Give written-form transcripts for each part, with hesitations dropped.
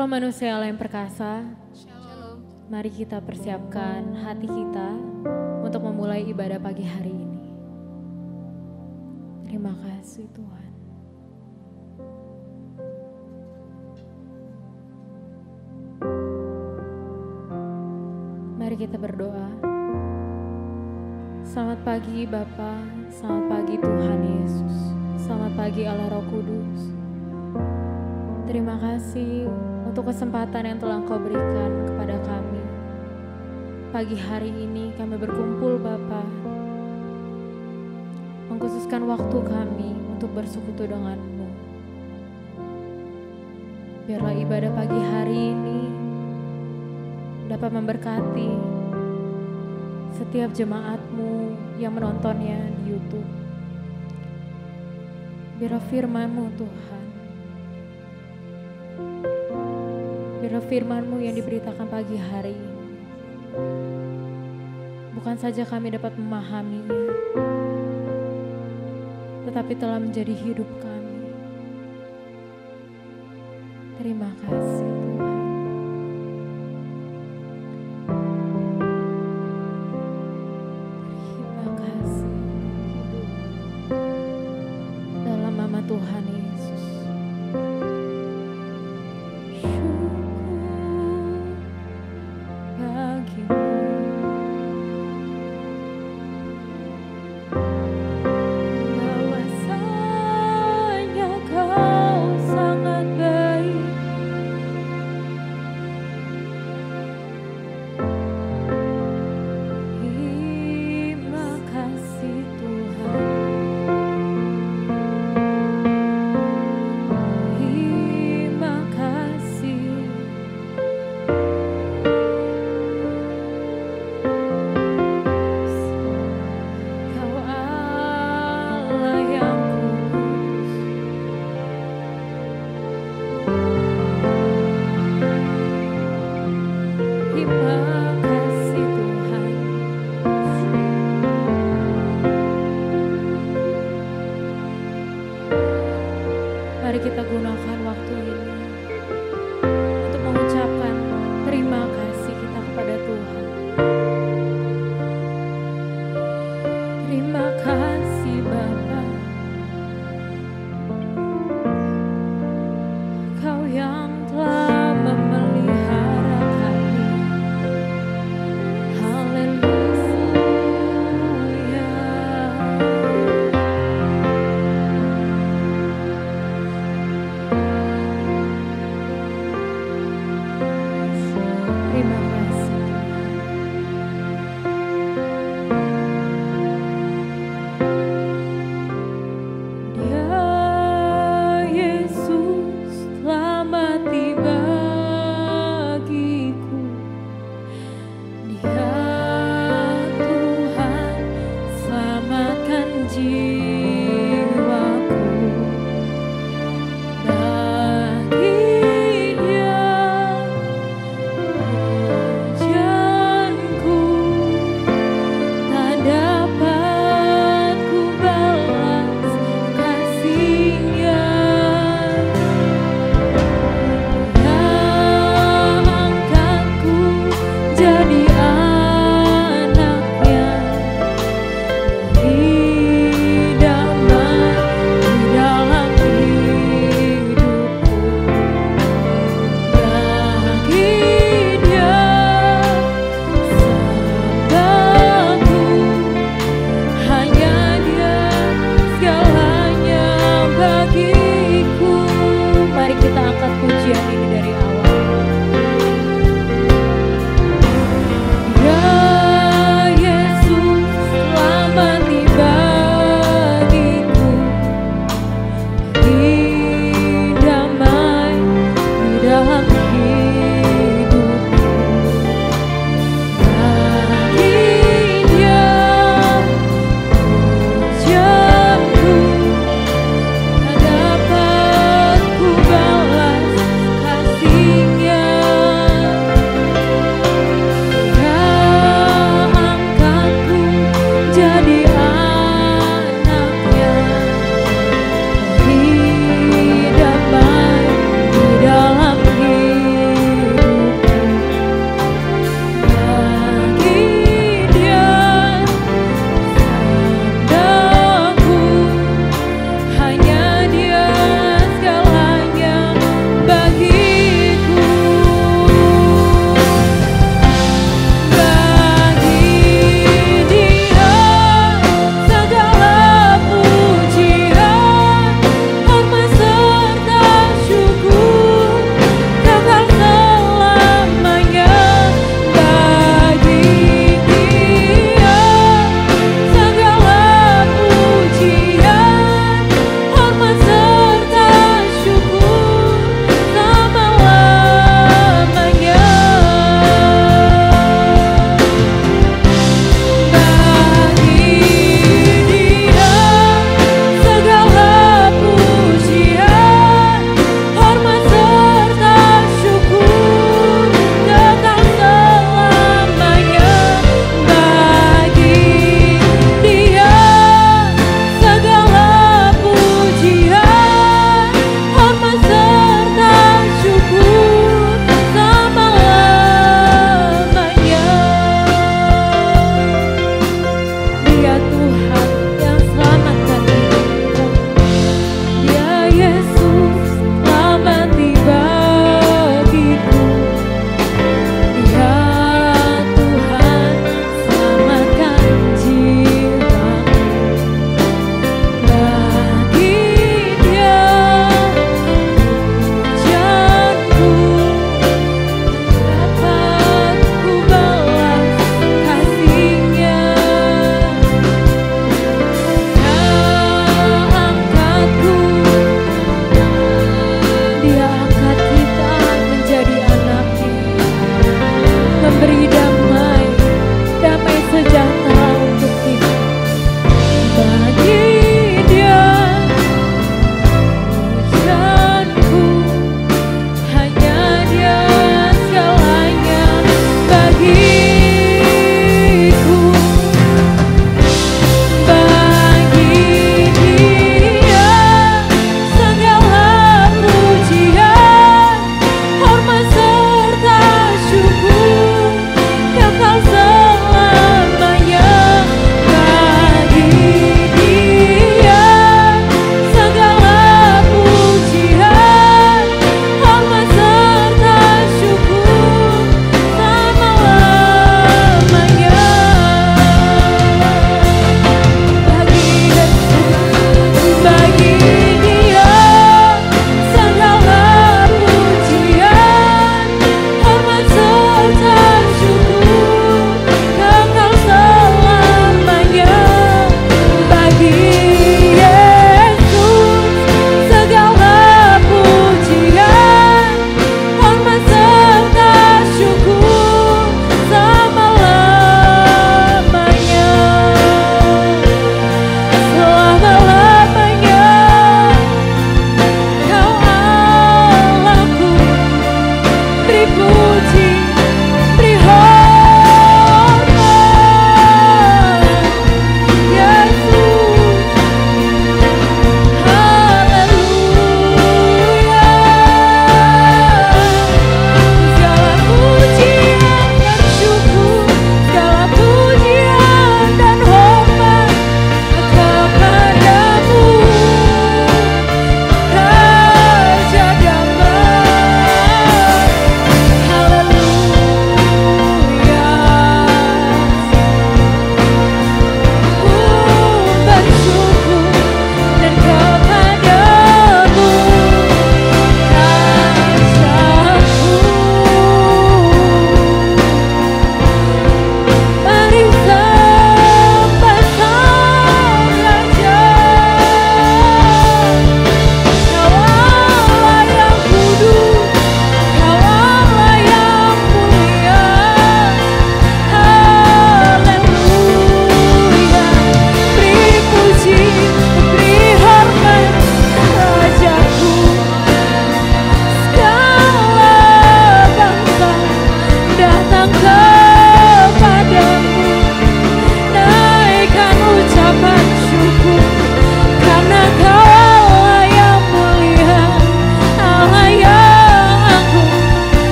Shalom manusia Allah yang perkasa. Shalom. Mari kita persiapkan hati kita untuk memulai ibadah pagi hari ini. Terima kasih Tuhan. Mari kita berdoa. Selamat pagi Bapa, selamat pagi Tuhan Yesus, selamat pagi Allah Roh Kudus. Terima kasih untuk kesempatan yang telah Engkau berikan kepada kami. Pagi hari ini kami berkumpul Bapa, mengkhususkan waktu kami untuk bersekutu dengan-Mu. Biarlah ibadah pagi hari ini dapat memberkati setiap jemaat-Mu yang menontonnya di YouTube. Biarlah firman-Mu Tuhan, biarlah firman-Mu yang diberitakan pagi hari ini, bukan saja kami dapat memahaminya, tetapi telah menjadi hidup kami. Terima kasih Tuhan. Terima kasih hidup dalam nama Tuhan Yesus. Mari kita gunakan waktu ini untuk mengucapkan terima kasih kita kepada Tuhan. Terima kasih Bapa, Kau yang telah memelihara kami. Haleluya. Terima kasih Dia Yesus telah mati bagiku. Dia Tuhan selamatkan jiwaku. Bagi Dia pujianku tak dapat ku balas kasih-Nya. Dia angkatku jadi anaknya, beri damai di dalam hidupku. Bagi Dia sebabku, hanya Dia segalanya bagiku. Mari kita angkat pujian ini dari awal. Ya Yesus telah mati bagiku. Dia Tuhan yang selamatkan hidupku. Ya Yesus, selamati bagiku. Ya Tuhan, selamatkan jiwaku. Bagi Dia pujianku, dapat ku balas kasih-Nya.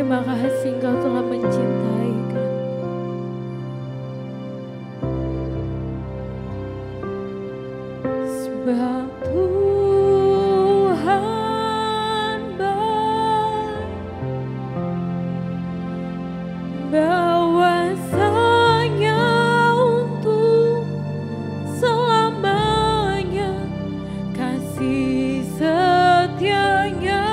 Terima kasih Engkau telah mencintai kami. Sebab Tuhan baik, bahwasanya untuk selamanya kasih setianya.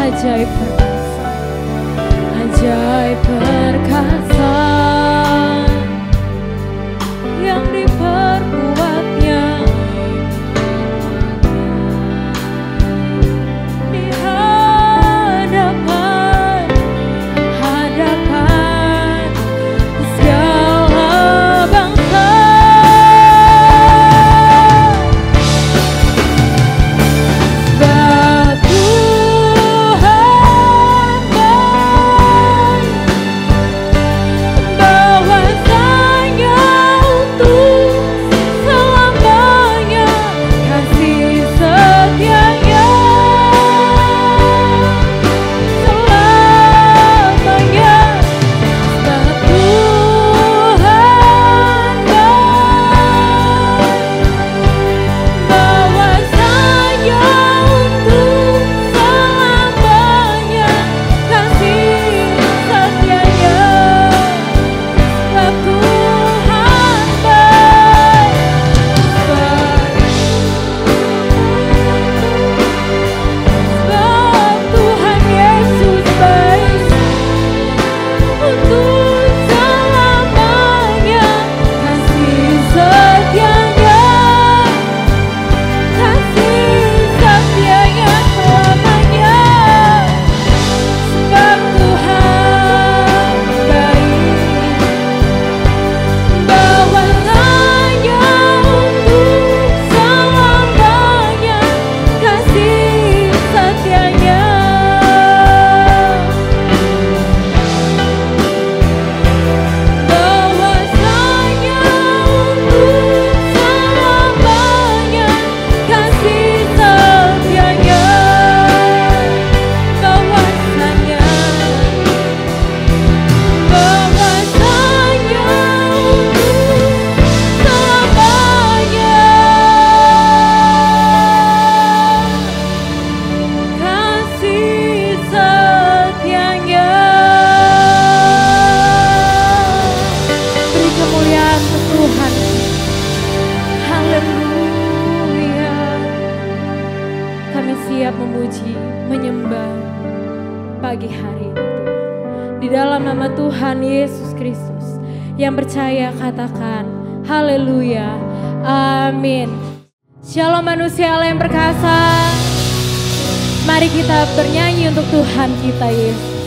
Ajaib perkasa, ajaib perkasa yang diperbuatnya di hadapan segala bangsa. Pagi hari ini Tuhan, di dalam nama Tuhan Yesus Kristus, yang percaya katakan haleluya, amin. Shalom manusia Allah yang perkasa, mari kita bernyanyi untuk Tuhan kita Yesus.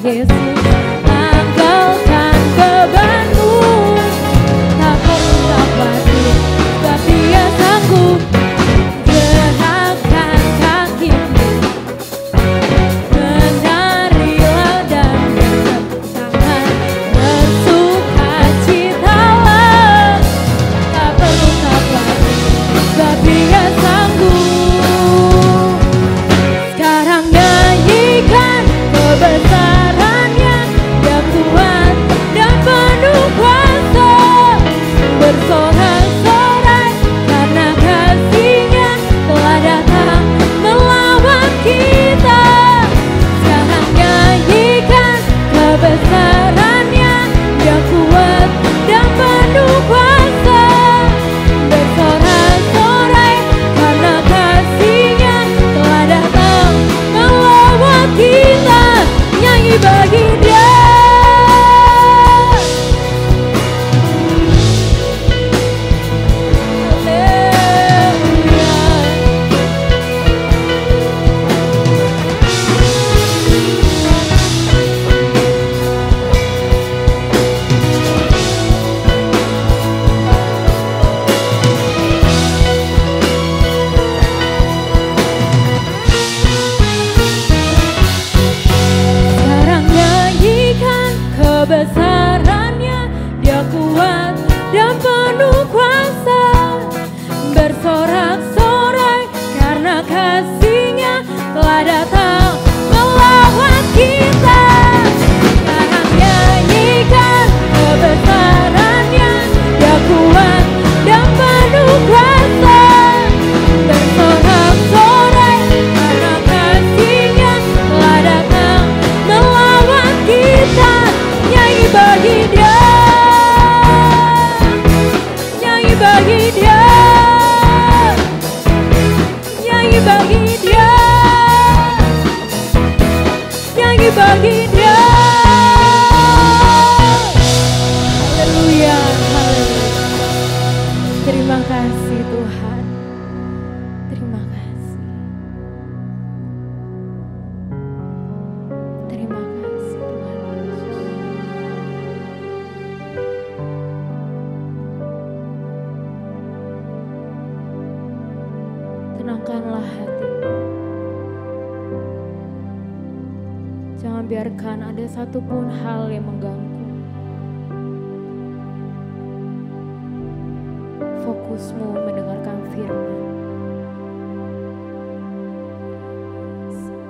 Yesus, tanggalkan bebanmu. Tak perlu khawatir, sebab Dia sanggup. Gerakkan kakimu, menarilah dan bertepuk tangan, bersukacitalah. Tak perlu khawatir, sebab Dia sanggup. Sekarang nyanyikan kebesarannya, Dia kuat dan penuh kuasa. Bersorak-sorai karena kasih-Nya telah datang melawan kita. Sekarang nyanyikan kebesarannya, Dia kuat dan penuh kuasa. Bersorak-sorai karena kasih-Nya telah datang melawan kita. Nyanyi bagi Dia. Sekarang nyanyikan kebesarannya, Dia kuat dan penuh kuasa. Bersorak-sorai karena kasih-Nya telah datang melawan kita. Sekarang nyanyikan kebesarannya, Dia kuat dan penuh kuasa. Bersorak-sorai karena kasih-Nya telah datang melawan kita. Nyanyi bagi Dia, nyanyi bagi Dia, nyanyi bagi Dia, nyanyi bagi Dia. Haleluya, haleluya. Terima kasih Tuhan, terima kasih, terima kasih Tuhan Yesus. Tenangkanlah hatimu. Jangan biarkan ada satupun hal yang mengganggu. Fokusmu mendengarkan firman.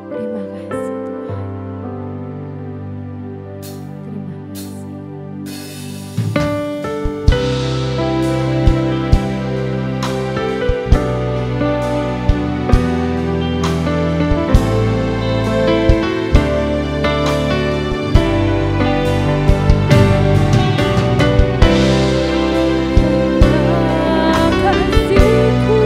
Terima kasih Tuhan. Terima kasih. Kasihku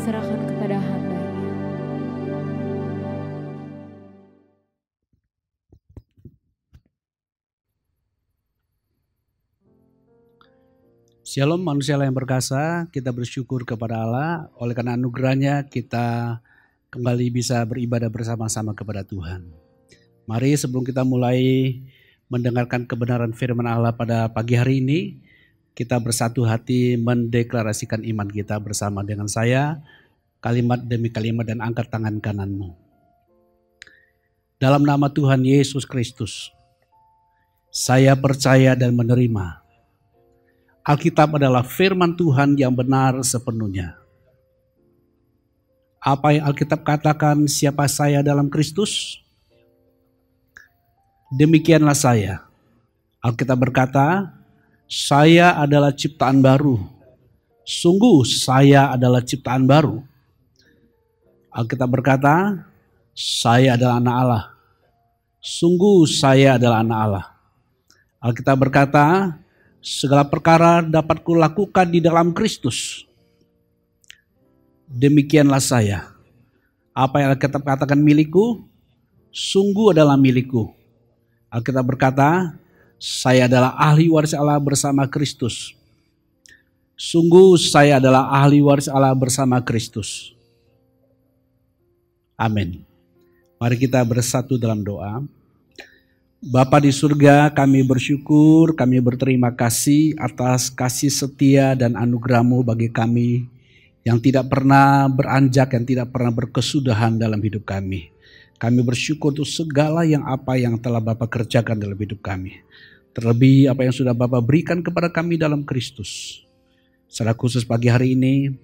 serahkan kepada hamba-Nya. Shalom manusia yang berkasa, kita bersyukur kepada Allah, oleh karena anugerahnya kita kembali bisa beribadah bersama-sama kepada Tuhan. Mari sebelum kita mulai mendengarkan kebenaran firman Allah pada pagi hari ini, kita bersatu hati mendeklarasikan iman kita bersama dengan saya, kalimat demi kalimat dan angkat tangan kananmu. Dalam nama Tuhan Yesus Kristus, saya percaya dan menerima Alkitab adalah firman Tuhan yang benar sepenuhnya. Apa yang Alkitab katakan, siapa saya dalam Kristus? Demikianlah saya. Alkitab berkata, saya adalah ciptaan baru. Sungguh saya adalah ciptaan baru. Alkitab berkata, saya adalah anak Allah. Sungguh saya adalah anak Allah. Alkitab berkata, segala perkara dapat kulakukan di dalam Kristus. Demikianlah saya. Apa yang Alkitab katakan milikku, sungguh adalah milikku. Alkitab berkata, saya adalah ahli waris Allah bersama Kristus. Sungguh saya adalah ahli waris Allah bersama Kristus. Amin. Mari kita bersatu dalam doa. Bapa di surga, kami bersyukur, kami berterima kasih atas kasih setia dan anugerah-Mu bagi kami yang tidak pernah beranjak, yang tidak pernah berkesudahan dalam hidup kami. Kami bersyukur untuk segala apa yang telah Bapa kerjakan dalam hidup kami. Terlebih apa yang sudah Bapa berikan kepada kami dalam Kristus. Secara khusus pagi hari ini,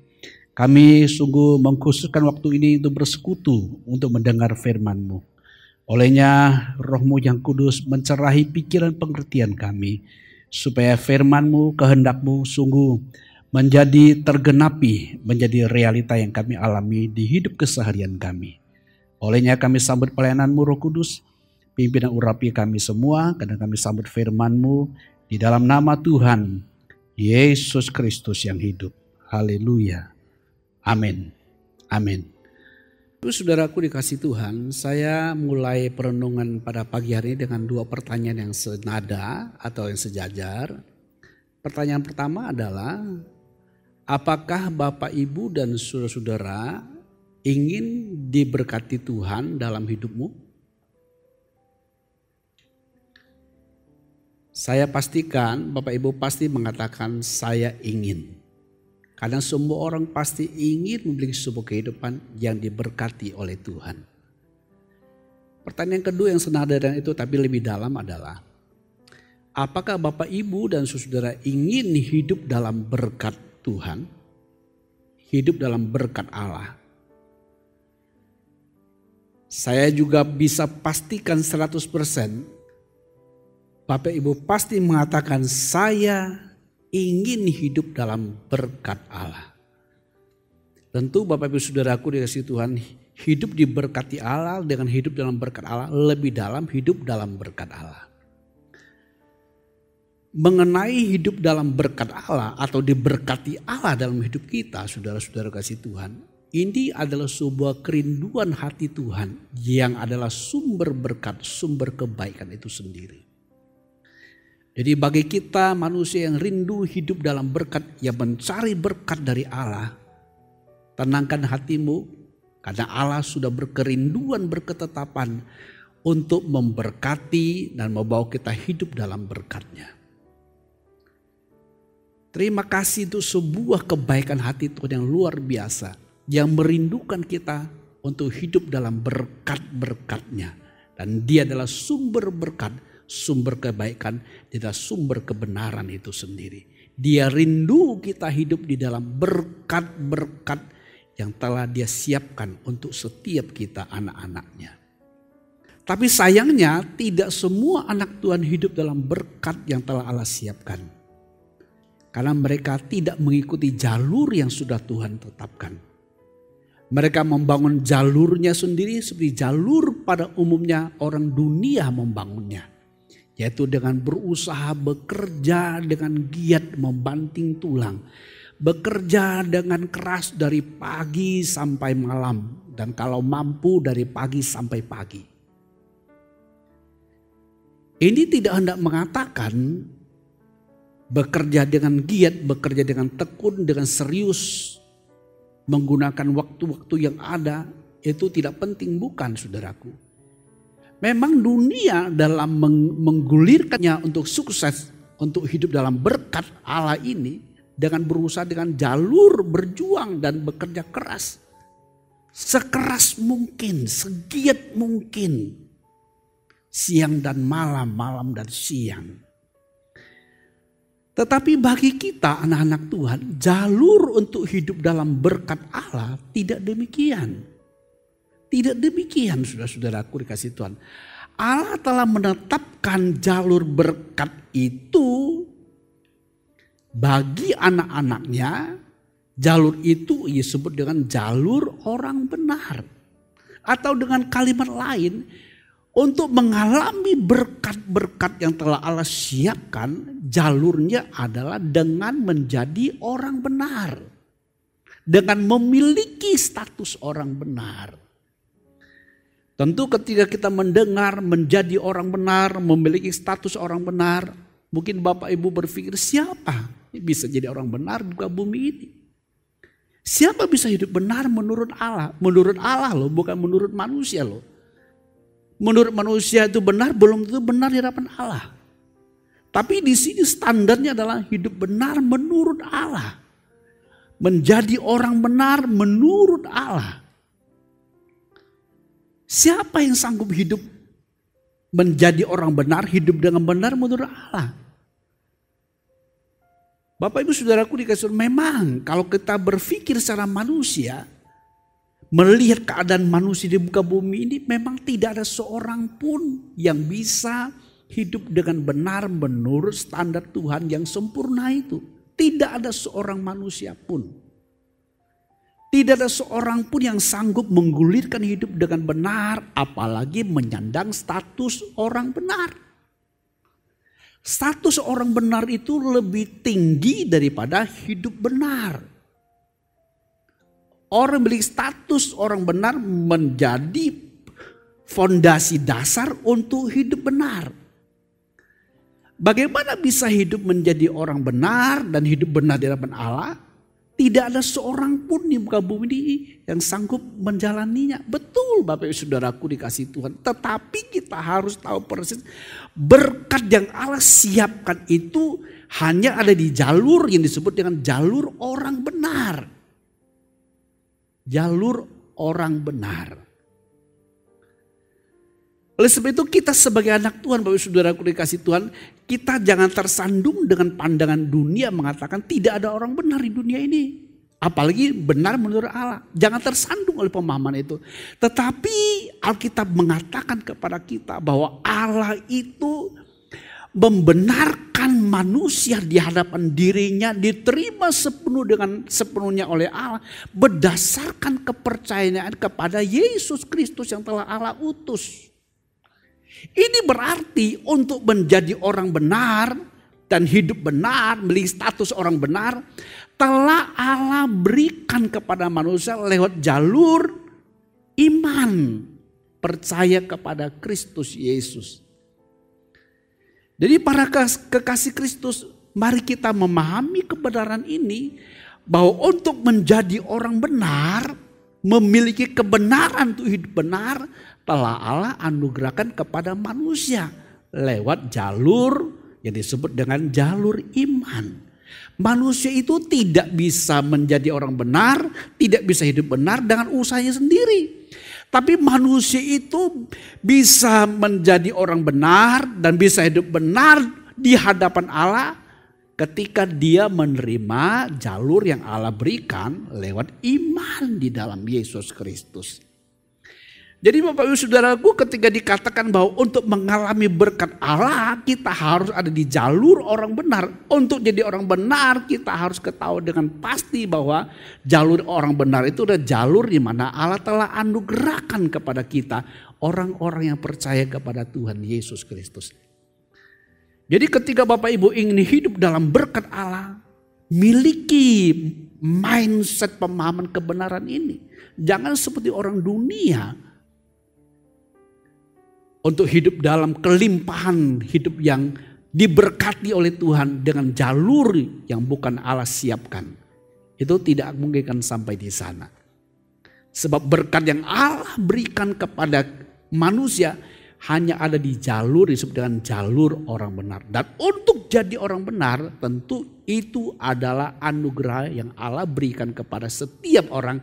kami sungguh mengkhususkan waktu ini untuk bersekutu, untuk mendengar firman-Mu. Olehnya Roh-Mu yang kudus mencerahi pikiran pengertian kami, supaya firman-Mu, kehendak-Mu sungguh menjadi tergenapi, menjadi realita yang kami alami di hidup keseharian kami. Olehnya kami sambut pelayanan-Mu Roh Kudus, pimpinan urapi kami semua, karena kami sambut firman-Mu di dalam nama Tuhan Yesus Kristus yang hidup. Haleluya. Amin. Amin. Saudaraku dikasih Tuhan, saya mulai perenungan pada pagi hari ini dengan dua pertanyaan yang senada atau yang sejajar. Pertanyaan pertama adalah, apakah Bapak, Ibu, dan saudara-saudara ingin diberkati Tuhan dalam hidupmu? Saya pastikan Bapak Ibu pasti mengatakan saya ingin. Karena semua orang pasti ingin memiliki sebuah kehidupan yang diberkati oleh Tuhan. Pertanyaan kedua yang senada dengan itu tapi lebih dalam adalah, apakah Bapak, Ibu, dan saudara ingin hidup dalam berkat Tuhan? Hidup dalam berkat Allah. Saya juga bisa pastikan 100%, Bapak Ibu pasti mengatakan saya ingin hidup dalam berkat Allah. Tentu Bapak Ibu saudaraku dikasih Tuhan, hidup diberkati Allah dengan hidup dalam berkat Allah lebih dalam hidup dalam berkat Allah. Mengenai hidup dalam berkat Allah atau diberkati Allah dalam hidup kita, saudara-saudara kasih Tuhan, ini adalah sebuah kerinduan hati Tuhan yang adalah sumber berkat, sumber kebaikan itu sendiri. Jadi bagi kita manusia yang rindu hidup dalam berkat, yang mencari berkat dari Allah, tenangkan hatimu karena Allah sudah berkerinduan, berketetapan untuk memberkati dan membawa kita hidup dalam berkat-Nya. Terima kasih untuk sebuah kebaikan hati Tuhan yang luar biasa, yang merindukan kita untuk hidup dalam berkat-berkat-Nya. Dan Dia adalah sumber berkat, sumber kebaikan, tidak sumber kebenaran itu sendiri. Dia rindu kita hidup di dalam berkat-berkat yang telah Dia siapkan untuk setiap kita anak-anak-Nya. Tapi sayangnya tidak semua anak Tuhan hidup dalam berkat yang telah Allah siapkan. Karena mereka tidak mengikuti jalur yang sudah Tuhan tetapkan. Mereka membangun jalurnya sendiri seperti jalur pada umumnya orang dunia membangunnya. Yaitu dengan berusaha bekerja dengan giat membanting tulang. bekerja dengan keras dari pagi sampai malam, dan kalau mampu dari pagi sampai pagi. Ini tidak hendak mengatakan bekerja dengan giat, bekerja dengan tekun, dengan serius, menggunakan waktu-waktu yang ada, itu tidak penting, bukan saudaraku. Memang dunia dalam menggulirkannya untuk sukses, untuk hidup dalam berkat Allah ini, dengan berusaha dengan jalur berjuang dan bekerja keras. Sekeras mungkin, segiat mungkin. Siang dan malam, malam dan siang. Tetapi bagi kita anak-anak Tuhan, jalur untuk hidup dalam berkat Allah tidak demikian. Tidak demikian saudara-saudaraku dikasih Tuhan. Allah telah menetapkan jalur berkat itu bagi anak-anaknya. Jalur itu disebut dengan jalur orang benar. Atau dengan kalimat lain, untuk mengalami berkat-berkat yang telah Allah siapkan, jalurnya adalah dengan menjadi orang benar. Dengan memiliki status orang benar. Tentu ketika kita mendengar menjadi orang benar, memiliki status orang benar, mungkin Bapak Ibu berpikir, siapa bisa jadi orang benar di muka bumi ini? Siapa bisa hidup benar menurut Allah? Menurut Allah loh, bukan menurut manusia loh. Menurut manusia itu benar, belum tentu benar di hadapan Allah. Tapi di sini standarnya adalah hidup benar menurut Allah. Menjadi orang benar menurut Allah. Siapa yang sanggup hidup menjadi orang benar, hidup dengan benar menurut Allah? Bapak Ibu Saudaraku dikasih, memang kalau kita berpikir secara manusia, melihat keadaan manusia di muka bumi ini, memang tidak ada seorang pun yang bisa hidup dengan benar menurut standar Tuhan yang sempurna itu. Tidak ada seorang manusia pun. Tidak ada seorang pun yang sanggup menggulirkan hidup dengan benar, apalagi menyandang status orang benar. Status orang benar itu lebih tinggi daripada hidup benar. Orang memiliki status orang benar menjadi fondasi dasar untuk hidup benar. Bagaimana bisa hidup menjadi orang benar dan hidup benar di hadapan Allah? Tidak ada seorang pun di muka bumi ini yang sanggup menjalaninya. Betul Bapak Ibu Saudaraku dikasih Tuhan. Tetapi kita harus tahu persis berkat yang Allah siapkan itu hanya ada di jalur yang disebut dengan jalur orang benar. Jalur orang benar. Oleh sebab itu kita sebagai anak Tuhan, Bapak Saudaraku dikasih Tuhan, kita jangan tersandung dengan pandangan dunia mengatakan tidak ada orang benar di dunia ini. Apalagi benar menurut Allah. Jangan tersandung oleh pemahaman itu. Tetapi Alkitab mengatakan kepada kita bahwa Allah itu membenarkan manusia di hadapan dirinya, diterima sepenuhnya oleh Allah berdasarkan kepercayaan kepada Yesus Kristus yang telah Allah utus. Ini berarti untuk menjadi orang benar dan hidup benar, memiliki status orang benar, telah Allah berikan kepada manusia lewat jalur iman, percaya kepada Kristus Yesus. Jadi para kekasih Kristus, mari kita memahami kebenaran ini, bahwa untuk menjadi orang benar, memiliki kebenaran untuk hidup benar, telah Allah anugerahkan kepada manusia lewat jalur yang disebut dengan jalur iman. Manusia itu tidak bisa menjadi orang benar, tidak bisa hidup benar dengan usahanya sendiri. Tapi manusia itu bisa menjadi orang benar dan bisa hidup benar di hadapan Allah ketika dia menerima jalur yang Allah berikan lewat iman di dalam Yesus Kristus. Jadi Bapak Ibu Saudaraku, ketika dikatakan bahwa untuk mengalami berkat Allah kita harus ada di jalur orang benar. Untuk jadi orang benar kita harus ketahui dengan pasti bahwa jalur orang benar itu adalah jalur di mana Allah telah anugerahkan kepada kita orang-orang yang percaya kepada Tuhan Yesus Kristus. Jadi ketika Bapak Ibu ingin hidup dalam berkat Allah, miliki mindset pemahaman kebenaran ini. Jangan seperti orang dunia untuk hidup dalam kelimpahan hidup yang diberkati oleh Tuhan dengan jalur yang bukan Allah siapkan. Itu tidak mungkin akan sampai di sana. Sebab berkat yang Allah berikan kepada manusia hanya ada di jalur disebut dengan jalur orang benar. Dan untuk jadi orang benar tentu itu adalah anugerah yang Allah berikan kepada setiap orang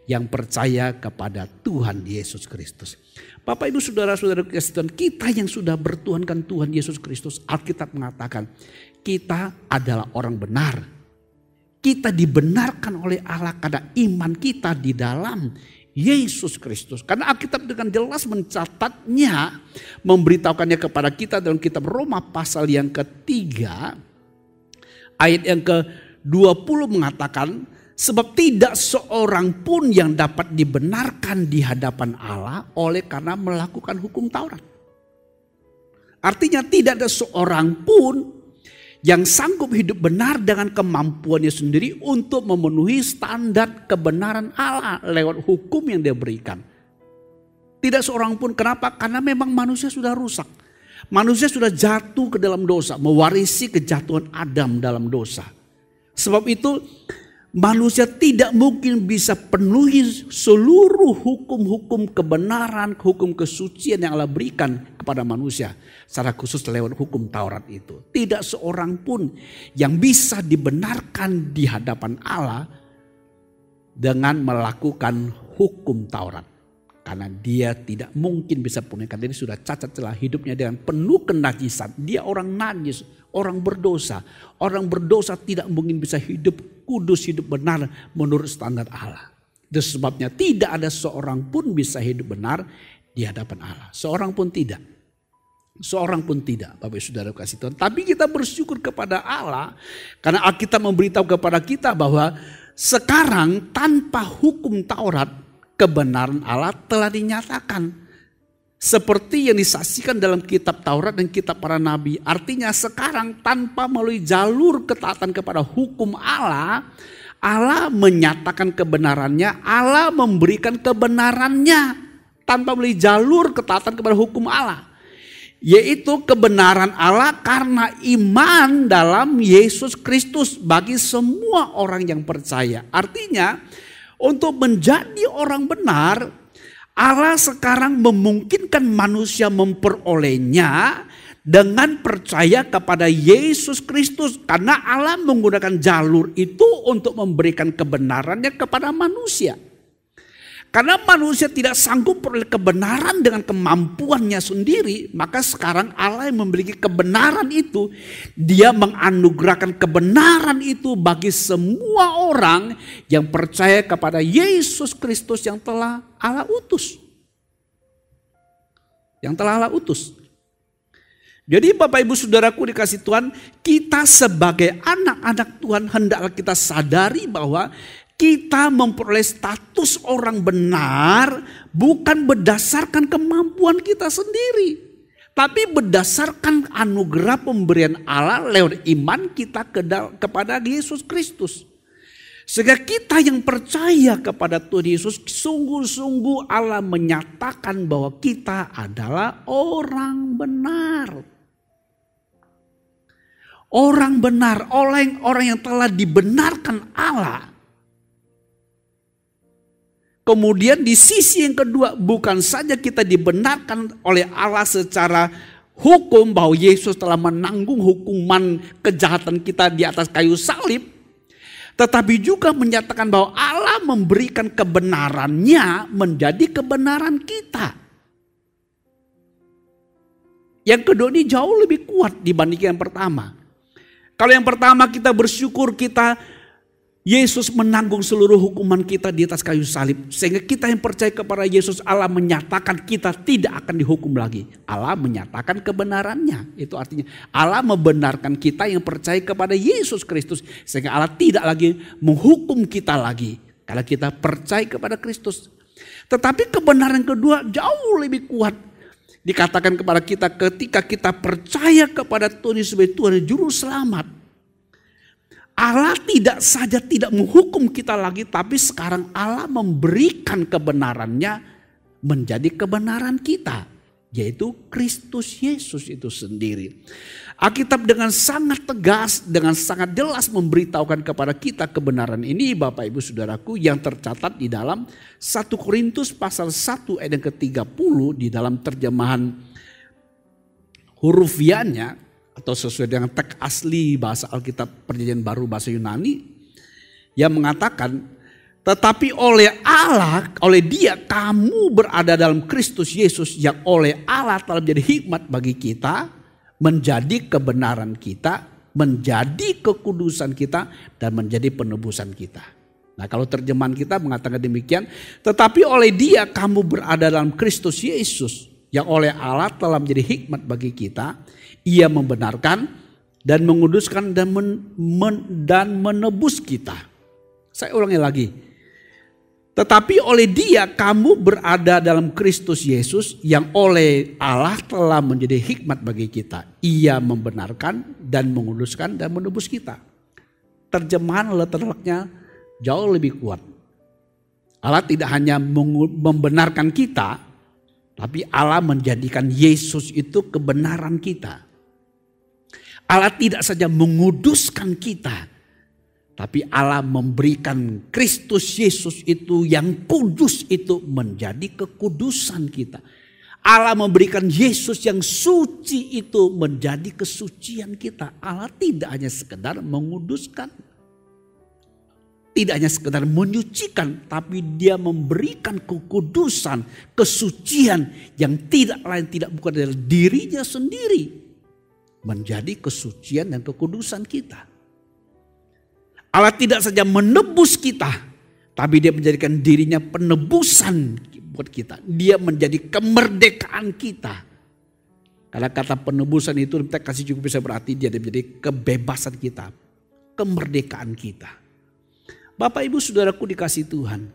yang percaya kepada Tuhan Yesus Kristus. Bapak Ibu Saudara-saudara kasih Tuhan, kita yang sudah bertuhankan Tuhan Yesus Kristus, Alkitab mengatakan kita adalah orang benar. Kita dibenarkan oleh Allah karena iman kita di dalam Yesus Kristus. Karena Alkitab dengan jelas mencatatnya, memberitahukannya kepada kita dalam kitab Roma pasal yang ketiga, ayat yang ke-20 mengatakan, sebab tidak seorang pun yang dapat dibenarkan di hadapan Allah oleh karena melakukan hukum Taurat. Artinya tidak ada seorang pun yang sanggup hidup benar dengan kemampuannya sendiri untuk memenuhi standar kebenaran Allah lewat hukum yang dia berikan. Tidak seorang pun, kenapa? Karena memang manusia sudah rusak. Manusia sudah jatuh ke dalam dosa, mewarisi kejatuhan Adam dalam dosa. Sebab itu manusia tidak mungkin bisa penuhi seluruh hukum-hukum kebenaran, hukum kesucian yang Allah berikan kepada manusia. Secara khusus lewat hukum Taurat itu. Tidak seorang pun yang bisa dibenarkan di hadapan Allah dengan melakukan hukum Taurat. Karena dia tidak mungkin bisa penuhi. Karena dia sudah cacat celah hidupnya dengan penuh kenajisan. Dia orang najis, orang berdosa. Orang berdosa tidak mungkin bisa hidup kudus, hidup benar menurut standar Allah. Itu sebabnya tidak ada seorang pun bisa hidup benar di hadapan Allah. Seorang pun tidak. Seorang pun tidak, Bapak Saudara kasih Tuhan. Tapi kita bersyukur kepada Allah karena Alkitab memberitahu kepada kita bahwa sekarang tanpa hukum Taurat kebenaran Allah telah dinyatakan. Seperti yang disaksikan dalam kitab Taurat dan kitab para nabi. Artinya sekarang tanpa melalui jalur ketaatan kepada hukum Allah, Allah menyatakan kebenarannya, Allah memberikan kebenarannya tanpa melalui jalur ketaatan kepada hukum Allah. Yaitu kebenaran Allah karena iman dalam Yesus Kristus bagi semua orang yang percaya. Artinya untuk menjadi orang benar, Allah sekarang memungkinkan manusia memperolehnya dengan percaya kepada Yesus Kristus. Karena Allah menggunakan jalur itu untuk memberikan kebenarannya kepada manusia. Karena manusia tidak sanggup peroleh kebenaran dengan kemampuannya sendiri, maka sekarang Allah yang memiliki kebenaran itu, dia menganugerahkan kebenaran itu bagi semua orang yang percaya kepada Yesus Kristus yang telah Allah utus. Yang telah Allah utus. Jadi Bapak Ibu Saudaraku dikasih Tuhan, kita sebagai anak-anak Tuhan hendaklah kita sadari bahwa kita memperoleh status orang benar bukan berdasarkan kemampuan kita sendiri. Tapi berdasarkan anugerah pemberian Allah lewat iman kita kepada Yesus Kristus. Sehingga kita yang percaya kepada Tuhan Yesus, sungguh-sungguh Allah menyatakan bahwa kita adalah orang benar. Orang benar, orang yang telah dibenarkan Allah. Kemudian di sisi yang kedua, bukan saja kita dibenarkan oleh Allah secara hukum bahwa Yesus telah menanggung hukuman kejahatan kita di atas kayu salib. Tetapi juga menyatakan bahwa Allah memberikan kebenarannya menjadi kebenaran kita. Yang kedua ini jauh lebih kuat dibanding yang pertama. Kalau yang pertama kita bersyukur Yesus menanggung seluruh hukuman kita di atas kayu salib. Sehingga kita yang percaya kepada Yesus, Allah menyatakan kita tidak akan dihukum lagi. Allah menyatakan kebenarannya. Itu artinya Allah membenarkan kita yang percaya kepada Yesus Kristus. Sehingga Allah tidak lagi menghukum kita lagi. Kalau kita percaya kepada Kristus. Tetapi kebenaran kedua jauh lebih kuat. Dikatakan kepada kita ketika kita percaya kepada Tuhan Yesus sebagai Tuhan dan Juru Selamat. Allah tidak saja tidak menghukum kita lagi, tapi sekarang Allah memberikan kebenarannya menjadi kebenaran kita, yaitu Kristus Yesus itu sendiri. Alkitab dengan sangat tegas, dengan sangat jelas memberitahukan kepada kita kebenaran ini, Bapak Ibu Saudaraku, yang tercatat di dalam 1 Korintus pasal 1 ayat yang ke-30 di dalam terjemahan hurufiahnya atau sesuai dengan teks asli bahasa Alkitab Perjanjian Baru bahasa Yunani, yang mengatakan, tetapi oleh Allah, oleh Dia kamu berada dalam Kristus Yesus yang oleh Allah telah menjadi hikmat bagi kita, menjadi kebenaran kita, menjadi kekudusan kita, dan menjadi penebusan kita. Nah, kalau terjemahan kita mengatakan demikian, tetapi oleh Dia kamu berada dalam Kristus Yesus yang oleh Allah telah menjadi hikmat bagi kita. Ia membenarkan dan menguduskan dan menebus kita. Saya ulangi lagi. Tetapi oleh Dia kamu berada dalam Kristus Yesus yang oleh Allah telah menjadi hikmat bagi kita. Ia membenarkan dan menguduskan dan menebus kita. Terjemahan letternya jauh lebih kuat. Allah tidak hanya membenarkan kita, tapi Allah menjadikan Yesus itu kebenaran kita. Allah tidak saja menguduskan kita, tapi Allah memberikan Kristus Yesus itu yang kudus itu menjadi kekudusan kita. Allah memberikan Yesus yang suci itu menjadi kesucian kita. Allah tidak hanya sekedar menguduskan, tidak hanya sekedar menyucikan, tapi Dia memberikan kekudusan, kesucian yang tidak lain tidak bukan dari dirinya sendiri, menjadi kesucian dan kekudusan kita. Allah tidak saja menebus kita, tapi Dia menjadikan dirinya penebusan buat kita. Dia menjadi kemerdekaan kita. Karena kata penebusan itu kita kasih juga bisa berarti dia menjadi kebebasan kita, kemerdekaan kita. Bapak Ibu Saudaraku dikasih Tuhan.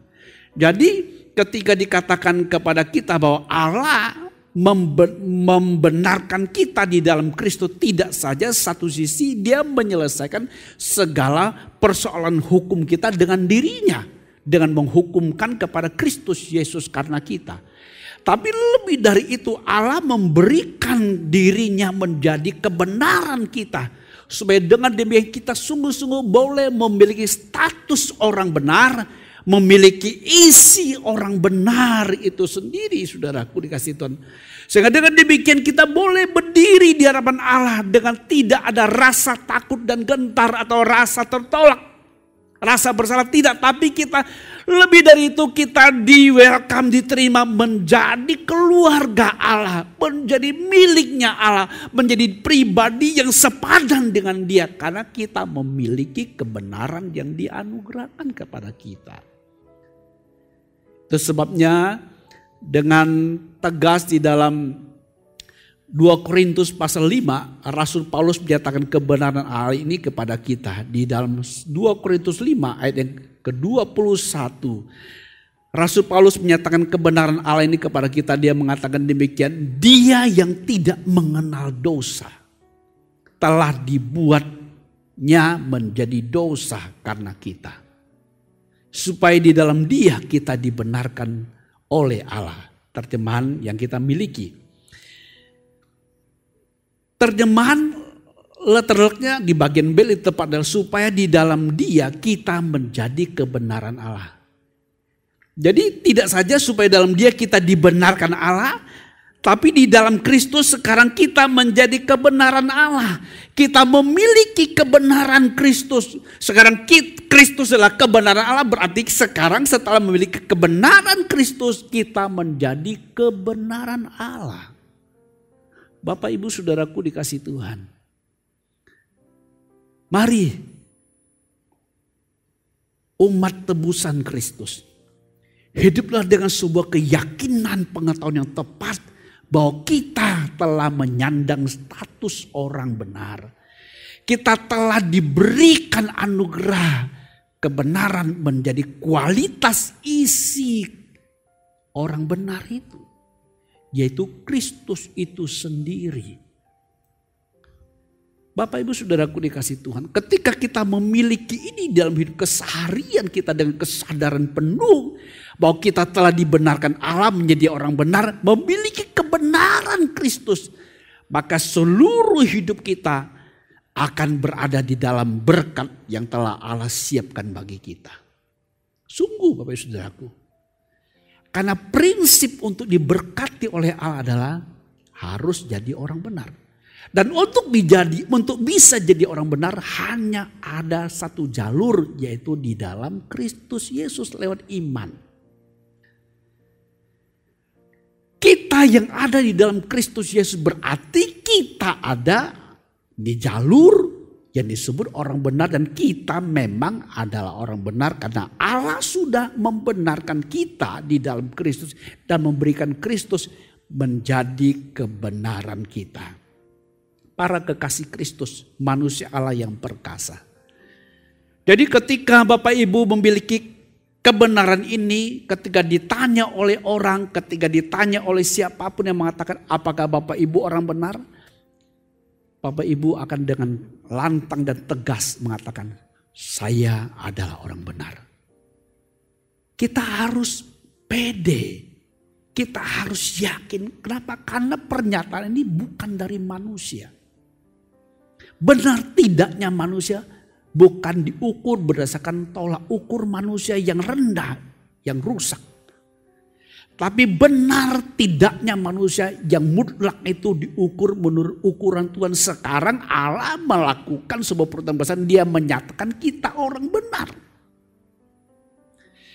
Jadi ketika dikatakan kepada kita bahwa Allah membenarkan kita di dalam Kristus, tidak saja satu sisi Dia menyelesaikan segala persoalan hukum kita dengan dirinya, dengan menghukumkan kepada Kristus Yesus karena kita. Tapi lebih dari itu Allah memberikan dirinya menjadi kebenaran kita, supaya dengan demikian kita sungguh-sungguh boleh memiliki status orang benar, memiliki isi orang benar itu sendiri, saudaraku dikasih Tuhan. Sehingga dengan demikian kita boleh berdiri di hadapan Allah dengan tidak ada rasa takut dan gentar atau rasa tertolak, rasa bersalah, tidak. Tapi kita lebih dari itu, kita di-welcome, diterima menjadi keluarga Allah, menjadi miliknya Allah, menjadi pribadi yang sepadan dengan Dia. Karena kita memiliki kebenaran yang dianugerahkan kepada kita. Itu sebabnya dengan tegas di dalam 2 Korintus pasal 5, Rasul Paulus menyatakan kebenaran Allah ini kepada kita. Di dalam 2 Korintus 5 ayat yang ke-21, Rasul Paulus menyatakan kebenaran Allah ini kepada kita. Dia mengatakan demikian, Dia yang tidak mengenal dosa telah dibuatnya menjadi dosa karena kita, supaya di dalam Dia kita dibenarkan oleh Allah. Terjemahan yang kita miliki. Terjemahan letternya di bagian B itu tepat, adalah supaya di dalam Dia kita menjadi kebenaran Allah. Jadi tidak saja supaya dalam Dia kita dibenarkan Allah, tapi di dalam Kristus sekarang kita menjadi kebenaran Allah. Kita memiliki kebenaran Kristus. Sekarang Kristus adalah kebenaran Allah, berarti sekarang setelah memiliki kebenaran Kristus kita menjadi kebenaran Allah. Bapak Ibu Saudaraku dikasih Tuhan. Mari umat tebusan Kristus, hiduplah dengan sebuah keyakinan pengetahuan yang tepat bahwa kita telah menyandang status orang benar. Kita telah diberikan anugerah kebenaran menjadi kualitas isi orang benar itu, yaitu Kristus itu sendiri. Bapak Ibu Saudaraku dikasih Tuhan, ketika kita memiliki ini dalam hidup keseharian kita dengan kesadaran penuh bahwa kita telah dibenarkan Allah menjadi orang benar, memiliki kebenaran Kristus, maka seluruh hidup kita akan berada di dalam berkat yang telah Allah siapkan bagi kita. Sungguh Bapak Ibu Saudaraku, karena prinsip untuk diberkati oleh Allah adalah harus jadi orang benar. Dan untuk bisa jadi orang benar hanya ada satu jalur, yaitu di dalam Kristus Yesus lewat iman. Kita yang ada di dalam Kristus Yesus berarti kita ada di jalur yang disebut orang benar, dan kita memang adalah orang benar karena Allah sudah membenarkan kita di dalam Kristus dan memberikan Kristus menjadi kebenaran kita. Para kekasih Kristus, manusia Allah yang perkasa. Jadi ketika Bapak Ibu memiliki kebenaran ini, ketika ditanya oleh orang, ketika ditanya oleh siapapun yang mengatakan apakah Bapak Ibu orang benar, Bapak Ibu akan dengan lantang dan tegas mengatakan, saya adalah orang benar. Kita harus pede, kita harus yakin. Kenapa? Karena pernyataan ini bukan dari manusia. Benar tidaknya manusia bukan diukur berdasarkan tolak ukur manusia yang rendah, yang rusak. Tapi benar tidaknya manusia yang mutlak itu diukur menurut ukuran Tuhan. Sekarang Allah melakukan sebuah pertembasan, dia menyatakan kita orang benar.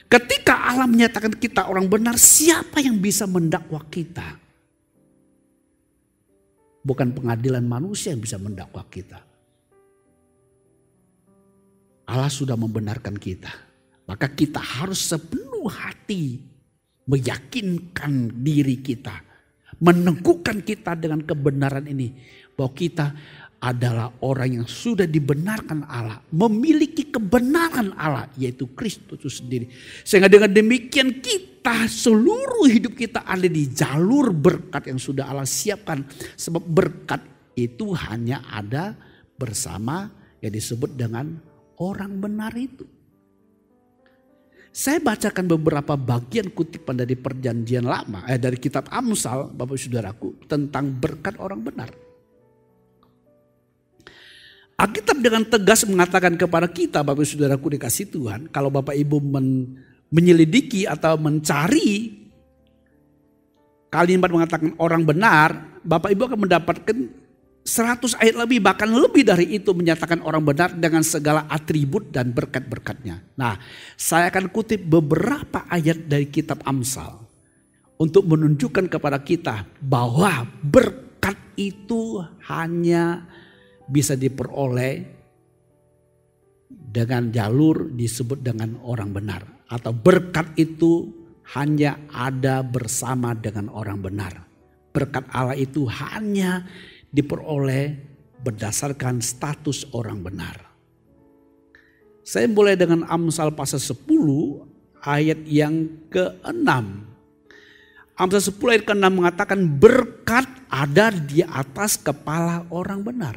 Ketika Allah menyatakan kita orang benar, siapa yang bisa mendakwa kita? Bukan pengadilan manusia yang bisa mendakwa kita. Allah sudah membenarkan kita. Maka kita harus sepenuh hati meyakinkan diri kita. Meneguhkan kita dengan kebenaran ini. Bahwa kita adalah orang yang sudah dibenarkan Allah. Memiliki kebenaran Allah, yaitu Kristus itu sendiri. Sehingga dengan demikian kita, seluruh hidup kita ada di jalur berkat yang sudah Allah siapkan. Sebab berkat itu hanya ada bersama yang disebut dengan orang benar itu. Saya bacakan beberapa bagian kutipan dari perjanjian lama, dari kitab Amsal, Bapak Saudaraku, tentang berkat orang benar. Alkitab dengan tegas mengatakan kepada kita, Bapak Saudaraku dikasih Tuhan, kalau Bapak Ibu menyelidiki atau mencari kalimat mengatakan orang benar, Bapak Ibu akan mendapatkan 100 ayat lebih, bahkan lebih dari itu menyatakan orang benar dengan segala atribut dan berkat-berkatnya. Nah, saya akan kutip beberapa ayat dari kitab Amsal untuk menunjukkan kepada kita bahwa berkat itu hanya bisa diperoleh dengan jalur disebut dengan orang benar. Atau berkat itu hanya ada bersama dengan orang benar. Berkat Allah itu hanya diperoleh berdasarkan status orang benar. Saya mulai dengan Amsal pasal 10 ayat yang ke-6. Amsal 10 ayat ke-6 mengatakan berkat ada di atas kepala orang benar.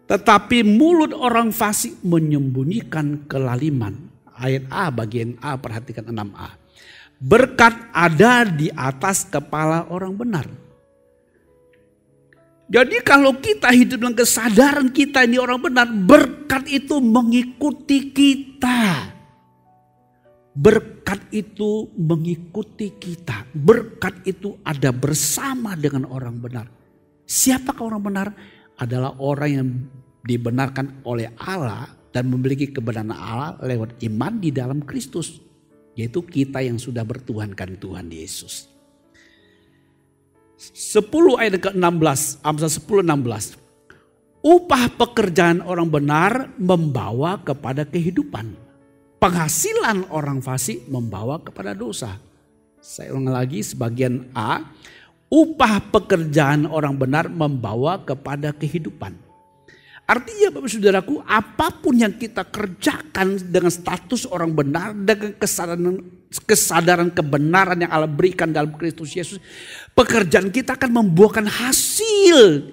Tetapi mulut orang fasik menyembunyikan kelaliman. Ayat A bagian A, perhatikan 6A. Berkat ada di atas kepala orang benar. Jadi kalau kita hidup dengan kesadaran kita ini orang benar, berkat itu mengikuti kita. Berkat itu mengikuti kita. Berkat itu ada bersama dengan orang benar. Siapakah orang benar? Adalah orang yang dibenarkan oleh Allah dan memiliki kebenaran Allah lewat iman di dalam Kristus. Yaitu kita yang sudah bertuhankan Tuhan Yesus. 10 ayat ke-16, Amsal 10:16. Upah pekerjaan orang benar membawa kepada kehidupan. Penghasilan orang fasik membawa kepada dosa. Saya ulang lagi sebagian A. Upah pekerjaan orang benar membawa kepada kehidupan. Artinya Bapak Saudaraku, apapun yang kita kerjakan dengan status orang benar, dengan kesadaran kebenaran yang Allah berikan dalam Kristus Yesus, pekerjaan kita akan membuahkan hasil,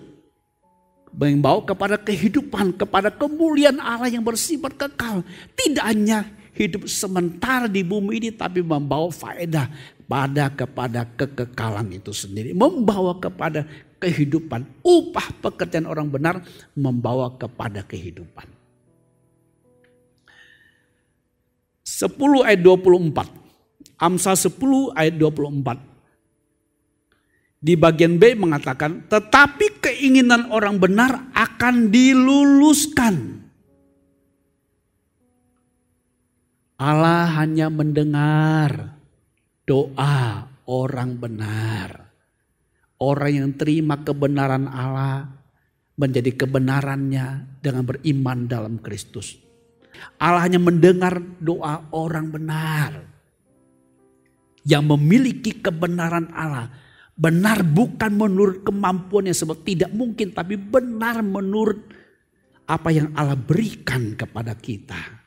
membawa kepada kehidupan, kepada kemuliaan Allah yang bersifat kekal. Tidak hanya hidup sementara di bumi ini, tapi membawa faedah kepada kekekalan itu sendiri, membawa kepada kehidupan. Upah pekerjaan orang benar membawa kepada kehidupan. 10 ayat 24. Amsal 10 ayat 24. Di bagian B mengatakan, tetapi keinginan orang benar akan diluluskan. Allah hanya mendengar doa orang benar. Orang yang terima kebenaran Allah menjadi kebenarannya dengan beriman dalam Kristus. Allah hanya mendengar doa orang benar yang memiliki kebenaran Allah. Benar bukan menurut kemampuannya, sebab tidak mungkin, tapi benar menurut apa yang Allah berikan kepada kita.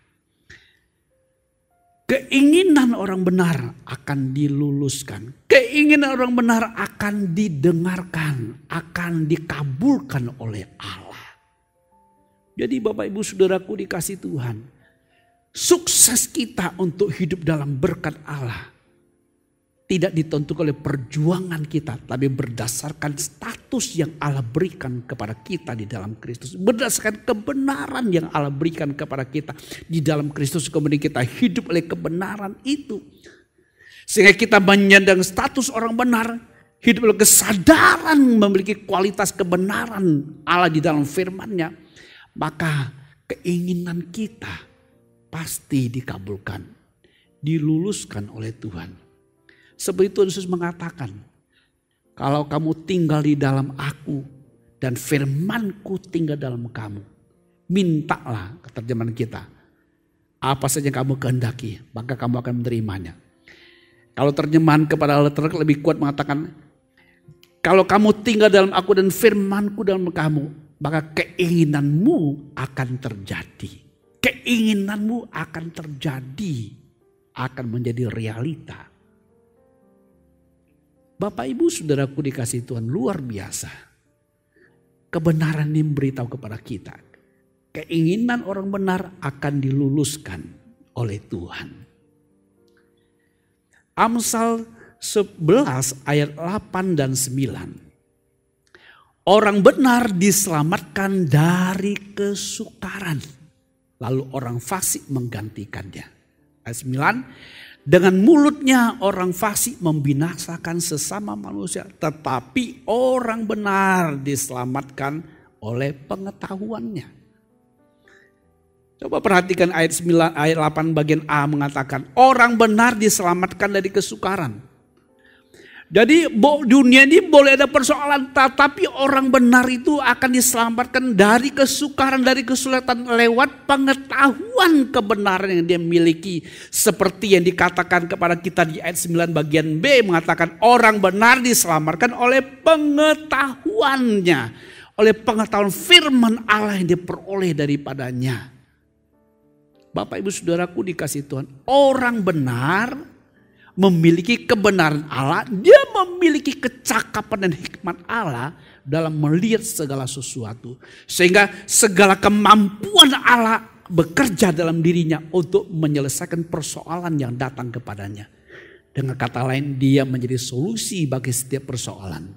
Keinginan orang benar akan diluluskan. Keinginan orang benar akan didengarkan, akan dikabulkan oleh Allah. Jadi Bapak Ibu Saudaraku dikasih Tuhan, sukses kita untuk hidup dalam berkat Allah tidak ditentukan oleh perjuangan kita, tapi berdasarkan status yang Allah berikan kepada kita di dalam Kristus. Berdasarkan kebenaran yang Allah berikan kepada kita di dalam Kristus, kemudian kita hidup oleh kebenaran itu. Sehingga kita menyandang status orang benar, hidup oleh kesadaran memiliki kualitas kebenaran Allah di dalam firman-Nya. Maka keinginan kita pasti dikabulkan, diluluskan oleh Tuhan. Seperti itu Yesus mengatakan, kalau kamu tinggal di dalam aku dan firmanku tinggal dalam kamu, mintalah, terjemahan kita, apa saja yang kamu kehendaki, maka kamu akan menerimanya. Kalau terjemahan kepada Allah lebih kuat mengatakan, kalau kamu tinggal dalam aku dan firmanku dalam kamu, maka keinginanmu akan terjadi. Keinginanmu akan terjadi, akan menjadi realita. Bapak Ibu Saudaraku dikasih Tuhan, luar biasa. Kebenaran ini memberitahu kepada kita, keinginan orang benar akan diluluskan oleh Tuhan. Amsal 11 ayat 8 dan 9. Orang benar diselamatkan dari kesukaran, lalu orang fasik menggantikannya. Ayat 9. Dengan mulutnya orang fasik membinasakan sesama manusia, tetapi orang benar diselamatkan oleh pengetahuannya. Coba perhatikan ayat 8 bagian A mengatakan, orang benar diselamatkan dari kesukaran. Jadi dunia ini boleh ada persoalan, tetapi orang benar itu akan diselamatkan dari kesukaran, dari kesulitan lewat pengetahuan kebenaran yang dia miliki. Seperti yang dikatakan kepada kita di ayat 9 bagian B mengatakan, orang benar diselamatkan oleh pengetahuannya. Oleh pengetahuan firman Allah yang diperoleh daripadanya. Bapak Ibu Saudaraku dikasih Tuhan, orang benar memiliki kebenaran Allah, dia memiliki kecakapan dan hikmat Allah dalam melihat segala sesuatu. Sehingga segala kemampuan Allah bekerja dalam dirinya untuk menyelesaikan persoalan yang datang kepadanya. Dengan kata lain, dia menjadi solusi bagi setiap persoalan.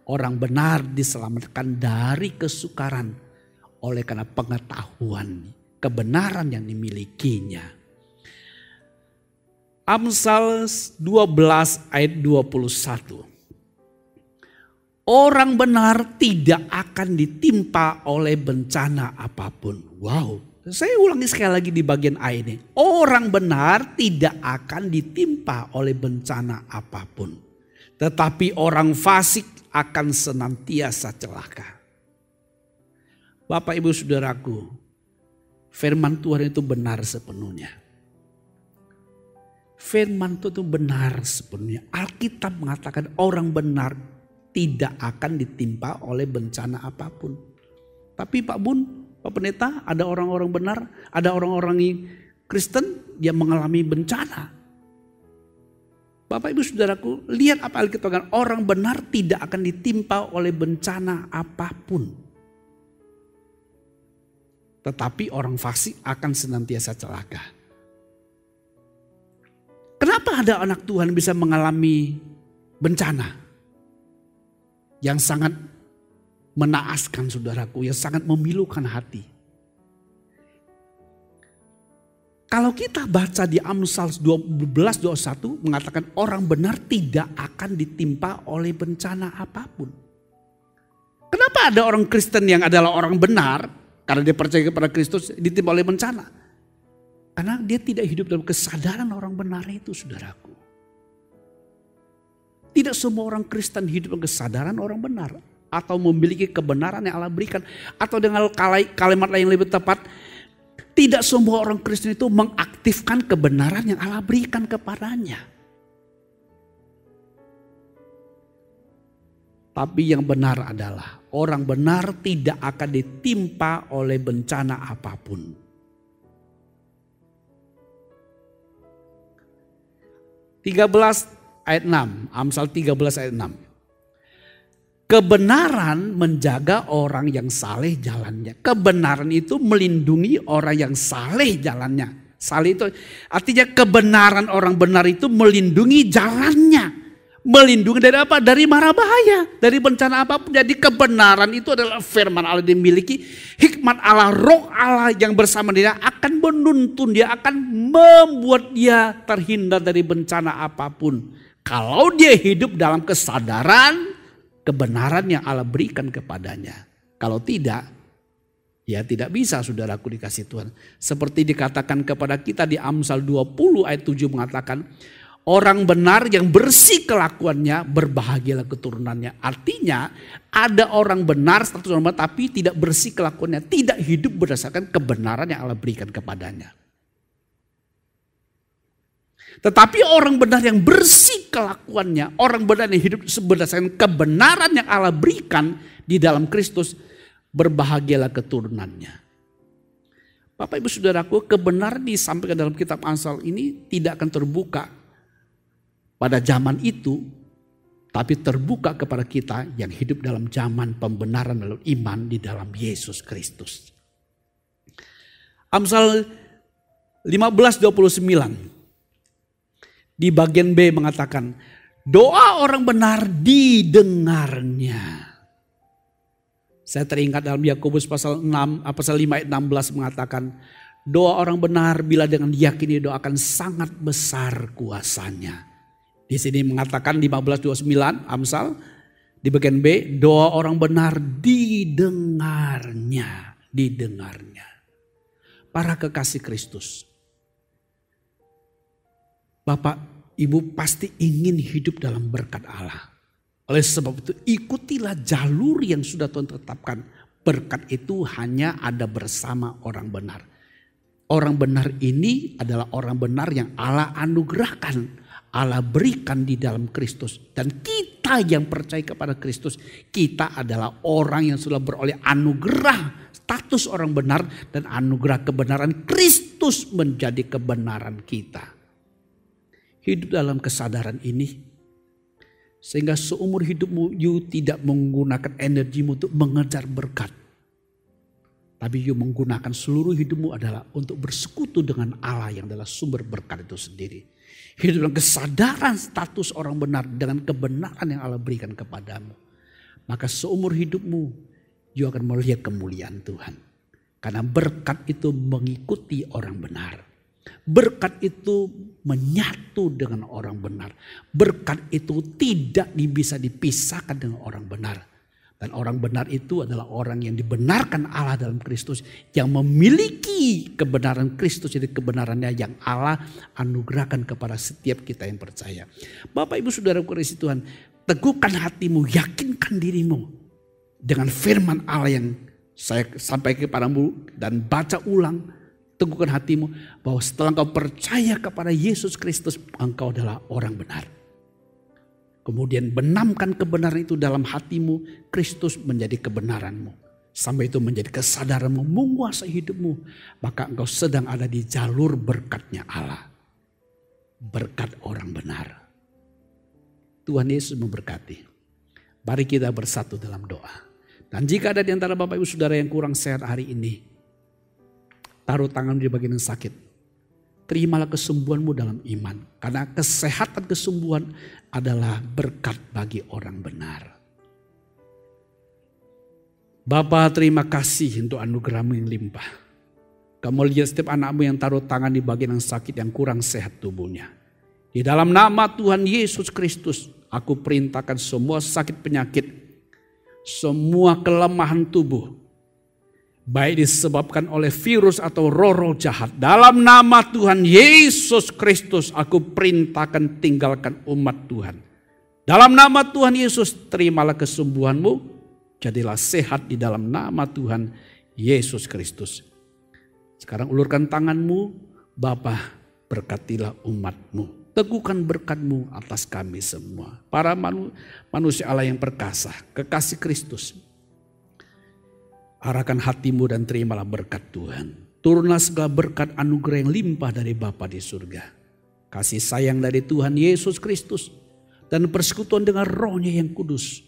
Orang benar diselamatkan dari kesukaran oleh karena pengetahuan, kebenaran yang dimilikinya. Amsal 12 ayat 21. Orang benar tidak akan ditimpa oleh bencana apapun. Wow, saya ulangi sekali lagi di bagian A ini. Orang benar tidak akan ditimpa oleh bencana apapun. Tetapi orang fasik akan senantiasa celaka. Bapak Ibu Saudaraku, firman Tuhan itu benar sepenuhnya. Firman itu benar sepenuhnya. Alkitab mengatakan orang benar tidak akan ditimpa oleh bencana apapun. Tapi Pak Bun, Pak Pendeta, ada orang-orang benar, ada orang-orang Kristen yang mengalami bencana. Bapak Ibu Saudaraku, lihat apa Alkitab katakan, orang benar tidak akan ditimpa oleh bencana apapun. Tetapi orang fasik akan senantiasa celaka. Kenapa ada anak Tuhan bisa mengalami bencana yang sangat menaaskan saudaraku, yang sangat memilukan hati? Kalau kita baca di Amsal 12:21 mengatakan orang benar tidak akan ditimpa oleh bencana apapun. Kenapa ada orang Kristen yang adalah orang benar karena dia percaya kepada Kristus ditimpa oleh bencana? Karena dia tidak hidup dalam kesadaran orang benar itu, saudaraku. Tidak semua orang Kristen hidup dalam kesadaran orang benar atau memiliki kebenaran yang Allah berikan, atau dengan kalimat lain yang lebih tepat, tidak semua orang Kristen itu mengaktifkan kebenaran yang Allah berikan kepadanya. Tapi yang benar adalah orang benar tidak akan ditimpa oleh bencana apapun. ayat 6, Amsal 13 ayat 6. Kebenaran menjaga orang yang saleh jalannya. Kebenaran itu melindungi orang yang saleh jalannya. Saleh itu artinya kebenaran orang benar itu melindungi jalannya. Melindungi dari apa? Dari mara bahaya, dari bencana apapun. Jadi kebenaran itu adalah firman Allah dimiliki. Hikmat Allah, roh Allah yang bersama dia akan menuntun dia, akan membuat dia terhindar dari bencana apapun. Kalau dia hidup dalam kesadaran kebenaran yang Allah berikan kepadanya. Kalau tidak, ya tidak bisa saudaraku dikasih Tuhan. Seperti dikatakan kepada kita di Amsal 20 ayat 7 mengatakan, orang benar yang bersih kelakuannya, berbahagialah keturunannya. Artinya ada orang benar, status orang benar, tapi tidak bersih kelakuannya. Tidak hidup berdasarkan kebenaran yang Allah berikan kepadanya. Tetapi orang benar yang bersih kelakuannya, orang benar yang hidup berdasarkan kebenaran yang Allah berikan di dalam Kristus, berbahagialah keturunannya. Bapak Ibu Saudaraku, kebenaran disampaikan dalam kitab Amsal ini tidak akan terbuka pada zaman itu, tapi terbuka kepada kita yang hidup dalam zaman pembenaran melalui iman di dalam Yesus Kristus. Amsal 15:29 di bagian B mengatakan, doa orang benar didengarnya. Saya teringat dalam Yakobus pasal 5 ayat 16 mengatakan, doa orang benar bila dengan yakin didoakan sangat besar kuasanya. Di sini mengatakan 15:29 Amsal di bagian B, doa orang benar didengarnya. Para kekasih Kristus, Bapak Ibu pasti ingin hidup dalam berkat Allah. Oleh sebab itu ikutilah jalur yang sudah Tuhan tetapkan. Berkat itu hanya ada bersama orang benar. Orang benar ini adalah orang benar yang Allah anugerahkan, Allah berikan di dalam Kristus. Dan kita yang percaya kepada Kristus, kita adalah orang yang sudah beroleh anugerah status orang benar, dan anugerah kebenaran Kristus menjadi kebenaran kita. Hidup dalam kesadaran ini, sehingga seumur hidupmu you tidak menggunakan energimu untuk mengejar berkat. Tapi you menggunakan seluruh hidupmu adalah untuk bersekutu dengan Allah yang adalah sumber berkat itu sendiri. Hidup dalam kesadaran status orang benar dengan kebenaran yang Allah berikan kepadamu. Maka seumur hidupmu you akan melihat kemuliaan Tuhan. Karena berkat itu mengikuti orang benar. Berkat itu menyatu dengan orang benar. Berkat itu tidak bisa dipisahkan dengan orang benar. Dan orang benar itu adalah orang yang dibenarkan Allah dalam Kristus. Yang memiliki kebenaran Kristus, jadi kebenarannya yang Allah anugerahkan kepada setiap kita yang percaya. Bapak Ibu Saudara kasih Tuhan, teguhkan hatimu, yakinkan dirimu dengan firman Allah yang saya sampaikan kepadamu dan baca ulang. Teguhkan hatimu bahwa setelah engkau percaya kepada Yesus Kristus, engkau adalah orang benar. Kemudian benamkan kebenaran itu dalam hatimu, Kristus menjadi kebenaranmu. Sampai itu menjadi kesadaranmu menguasai hidupmu. Maka engkau sedang ada di jalur berkatnya Allah. Berkat orang benar. Tuhan Yesus memberkati. Mari kita bersatu dalam doa. Dan jika ada di antara Bapak Ibu Saudara yang kurang sehat hari ini, taruh tangan di bagian yang sakit. Terimalah kesembuhanmu dalam iman. Karena kesehatan kesembuhan adalah berkat bagi orang benar. Bapa, terima kasih untuk anugerah-Mu yang limpah. Kamu lihat setiap anakmu yang taruh tangan di bagian yang sakit, yang kurang sehat tubuhnya. Di dalam nama Tuhan Yesus Kristus, aku perintahkan semua sakit penyakit, semua kelemahan tubuh, baik disebabkan oleh virus atau roh-roh jahat. Dalam nama Tuhan Yesus Kristus, aku perintahkan tinggalkan umat Tuhan. Dalam nama Tuhan Yesus, terimalah kesembuhanmu. Jadilah sehat di dalam nama Tuhan Yesus Kristus. Sekarang ulurkan tanganmu, Bapa, berkatilah umat-Mu. Teguhkan berkat-Mu atas kami semua. Para manusia Allah yang perkasa, kekasih Kristus. Arahkan hatimu dan terimalah berkat Tuhan. Turunlah segala berkat anugerah yang limpah dari Bapa di surga. Kasih sayang dari Tuhan Yesus Kristus. Dan persekutuan dengan Roh-Nya yang kudus.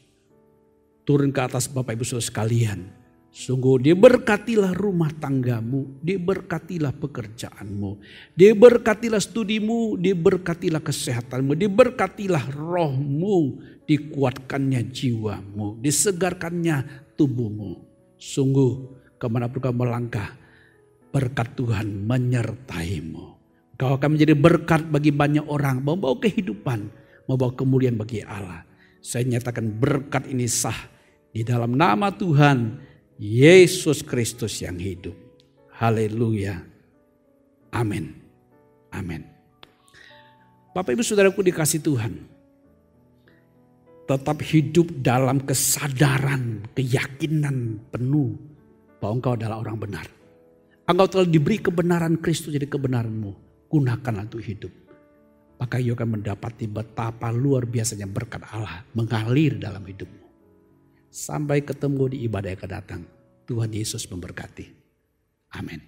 Turun ke atas Bapak Ibu Saudara sekalian. Sungguh diberkatilah rumah tanggamu, diberkatilah pekerjaanmu, diberkatilah studimu, diberkatilah kesehatanmu, diberkatilah rohmu, dikuatkannya jiwamu, disegarkannya tubuhmu. Sungguh kemanapun kau melangkah, berkat Tuhan menyertaimu. Kau akan menjadi berkat bagi banyak orang, membawa kehidupan, membawa kemuliaan bagi Allah. Saya nyatakan berkat ini sah di dalam nama Tuhan Yesus Kristus yang hidup. Haleluya. Amin. Amin. Bapak Ibu Saudaraku dikasih Tuhan. Tetap hidup dalam kesadaran, keyakinan penuh bahwa engkau adalah orang benar. Engkau telah diberi kebenaran Kristus jadi kebenaranmu. Gunakanlah untuk hidup. Maka ia akan mendapati betapa luar biasanya berkat Allah mengalir dalam hidupmu. Sampai ketemu di ibadah yang akan datang. Tuhan Yesus memberkati. Amin.